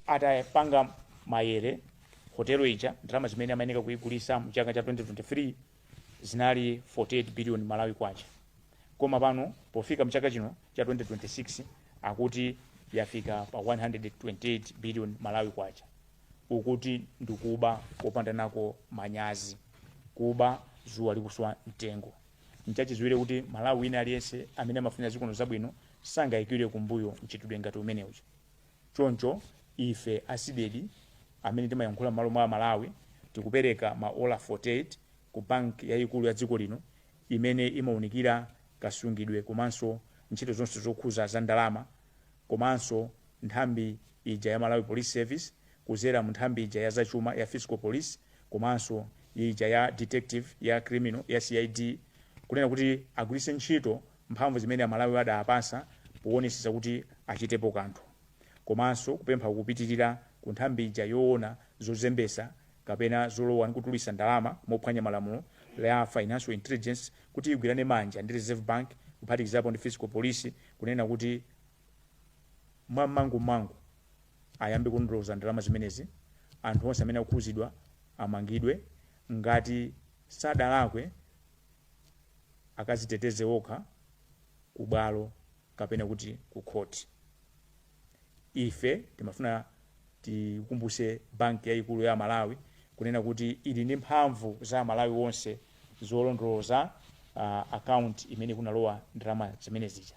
atapanga mayere hotelo ija ndalama zimene amayeneka kuigulisa mu chaka cha 2023 zinali 48 billion Malawi kwacha, koma pano pofika mu chaka chino cha 2026 akuti yafika pa 128 billion Malawi kwacha. Ukuti ndikuba kopanda nako manyazi, kuba zuwa likuswa mtengo. Nchachiziwire kuti Malawi wina aliyense amene amafuna zikono zabwino sangayikire kumbuyo mchitidwe ngati umene uja. Choncho ife asidedi amene timayankhula malo mwa Malawi tikupereka maola 48 ku bank yayikulu ya dziko lino imene imaunikira kasungidwe komanso ntchito zonse zokhuza za ndalama, komanso nthambi ija ya Malawi Police Service kuzera mu nthambi ija ya zachuma ya Fiscal Police, komanso ija ya detective ya criminal ya CID, kunena kuti agwiritse ntchito mphamvu zimene Amalawi adapasa kuonetsa kuti achitepo kanthu, komanso kupempha kupitirira ku nthambi ija yoona zozembesa kapena zolowa nkutulisa ndalama mophwanya malamulo la financial intelligence kuti igwirane manja ndi Reserve Bank kuphatikizapo ndi Fiscal Police, kunena kuti mangu ayambe kundoloza ndalama zimenezi. Anthu onse amene akukhudzidwa amangidwe, ngati sadalakwe akaziteteze okha ku bwalo kapena kuti ku court. Ife timafuna tikumbuse banki yayikulu ya Malawi kunena kuti ili ndi mphamvu za Malawi wonse zolondoloza account imene kunalowa ndalama zimene zija.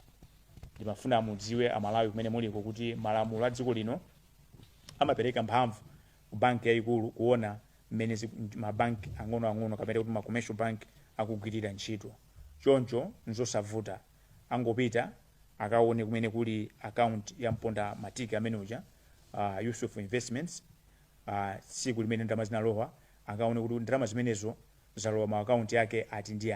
Timafuna mudziwe Amalawi kumene muliko kuti malamulo a dziko lino amapereka mphamvu ku banki yayikulu kuona mmene mabanki ang'ono kapena kuti ma commercial bank akugwirira ntchito. Choncho nzosavuta, angopita akaone kumene kuli account ya mponda matiki amene uja Yusuf Investments, siku limene ndalama zinalowa akaone kuti ndalama zimenezo zalowa ma account yake ati ndi